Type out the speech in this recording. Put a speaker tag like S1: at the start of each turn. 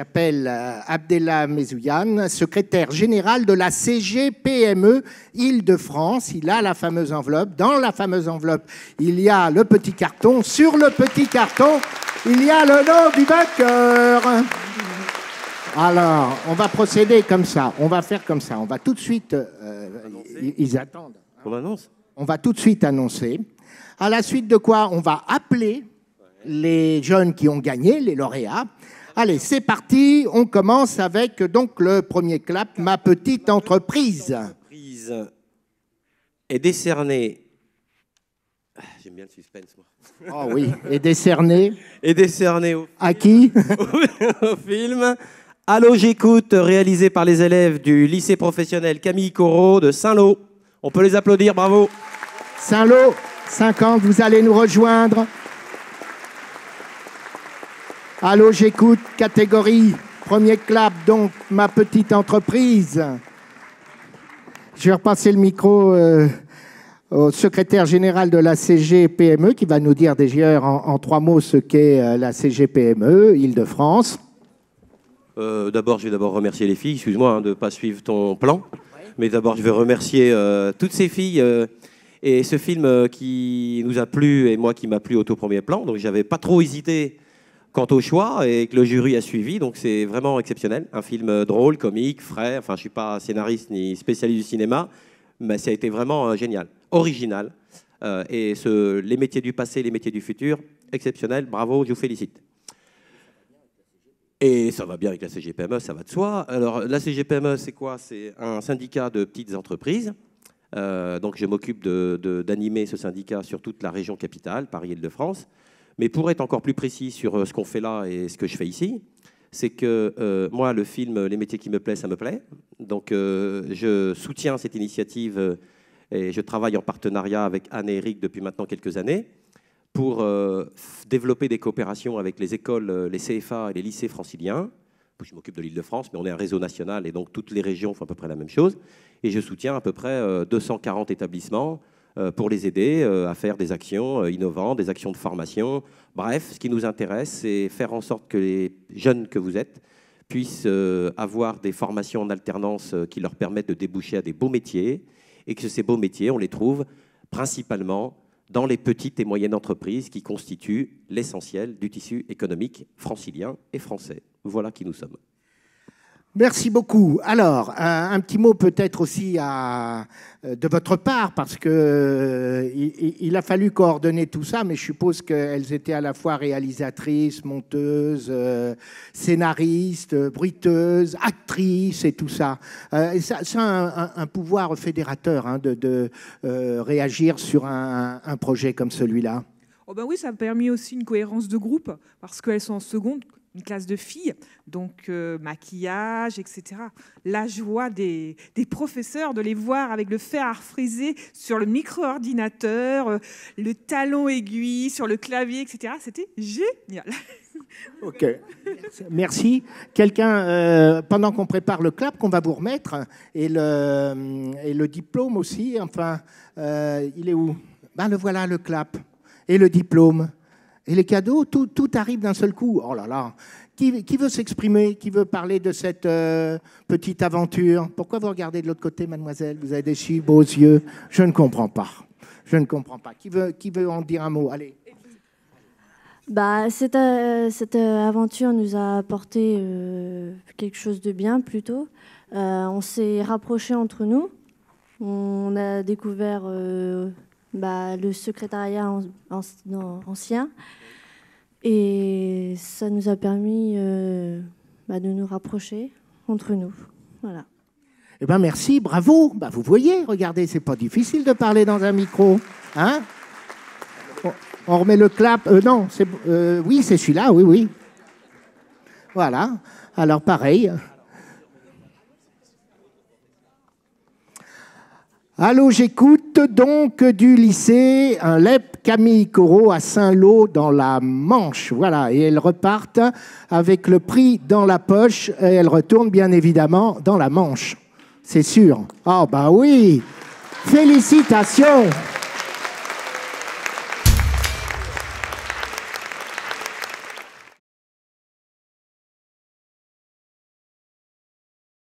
S1: J'appelle Abdellah Mezouyan, secrétaire général de la CGPME Île-de-France. Il a la fameuse enveloppe. Dans la fameuse enveloppe, il y a le petit carton. Sur le petit carton, il y a le nom du vainqueur. Alors, on va procéder comme ça. On va faire comme ça. On va tout de suite... ils attendent.
S2: On annonce.
S1: On va tout de suite annoncer. À la suite de quoi, on va appeler les jeunes qui ont gagné, les lauréats. Allez, c'est parti. On commence avec donc le premier clap, Ma petite entreprise.
S2: Entreprise est décernée. J'aime bien le suspense, moi.
S1: Oh oui, et décerné.
S2: Est décernée
S1: À qui?
S2: au film Allô, j'écoute, réalisé par les élèves du lycée professionnel Camille Corot de Saint-Lô. On peut les applaudir, bravo.
S1: Saint-Lô, 50, vous allez nous rejoindre. Allô, j'écoute, catégorie. Premier clap, donc, Ma petite entreprise. Je vais repasser le micro au secrétaire général de la CGPME qui va nous dire déjà en 3 mots ce qu'est la CGPME, Île-de-France.
S2: D'abord, je vais remercier les filles. Excuse-moi de ne pas suivre ton plan. Mais d'abord, je vais remercier toutes ces filles et ce film qui nous a plu et moi qui m'a plu au tout premier plan. Donc, j'avais pas trop hésité quant au choix et que le jury a suivi. Donc, c'est vraiment exceptionnel. Un film drôle, comique, frais. Enfin, je suis pas scénariste ni spécialiste du cinéma, mais ça a été vraiment génial, original. Et les métiers du passé, les métiers du futur, exceptionnel. Bravo, je vous félicite. Et ça va bien avec la CGPME, ça va de soi. Alors, la CGPME, c'est quoi? C'est un syndicat de petites entreprises. Donc, je m'occupe d'animer ce syndicat sur toute la région capitale, Paris-Île-de-France. Mais pour être encore plus précis sur ce qu'on fait là et ce que je fais ici, c'est que moi, le film Les métiers qui me plaisent, ça me plaît. Donc, je soutiens cette initiative et je travaille en partenariat avec Anne et Eric depuis maintenant quelques années pour développer des coopérations avec les écoles, les CFA et les lycées franciliens. Je m'occupe de l'Île-de-France, mais on est un réseau national et donc toutes les régions font à peu près la même chose. Et je soutiens à peu près 240 établissements pour les aider à faire des actions innovantes, des actions de formation. Bref, ce qui nous intéresse, c'est faire en sorte que les jeunes que vous êtes puissent avoir des formations en alternance qui leur permettent de déboucher à des beaux métiers et que ces beaux métiers, on les trouve principalement dans les petites et moyennes entreprises qui constituent l'essentiel du tissu économique francilien et français. Voilà qui nous sommes.
S1: Merci beaucoup. Alors, un petit mot peut-être aussi de votre part, parce qu'il a fallu coordonner tout ça, mais je suppose qu'elles étaient à la fois réalisatrices, monteuses, scénaristes, bruiteuses, actrices et tout ça. Ça a un pouvoir fédérateur hein, de réagir sur un projet comme celui-là.
S3: Oh ben oui, ça a permis aussi une cohérence de groupe, parce qu'elles sont en seconde, une classe de filles, donc maquillage, etc. La joie des professeurs de les voir avec le fer à frisé sur le micro-ordinateur, le talon aiguille sur le clavier, etc. C'était génial.
S1: Ok, merci. Quelqu'un, pendant qu'on prépare le clap qu'on va vous remettre, et le diplôme aussi, enfin, il est où? Ben le voilà, le clap. Et le diplôme. Et les cadeaux, tout arrive d'un seul coup. Oh là là. Qui veut s'exprimer? Qui veut parler de cette petite aventure? Pourquoi vous regardez de l'autre côté, mademoiselle? Vous avez des si beaux yeux. Je ne comprends pas. Je ne comprends pas. Qui veut en dire un mot? Allez.
S4: Bah, cette aventure nous a apporté quelque chose de bien, plutôt. On s'est rapprochés entre nous. On a découvert le secrétariat ancien. Et ça nous a permis de nous rapprocher entre nous. Voilà.
S1: Eh bien, merci, bravo. Bah, vous voyez, regardez, c'est pas difficile de parler dans un micro. Hein? On remet le clap. Non, oui, c'est celui-là, oui. Voilà. Alors, pareil. Allô, j'écoute donc du lycée un LEP Camille Corot à Saint-Lô dans la Manche. Voilà, et elles repartent avec le prix dans la poche et elles retournent bien évidemment dans la Manche. C'est sûr. Ah bah oui, félicitations.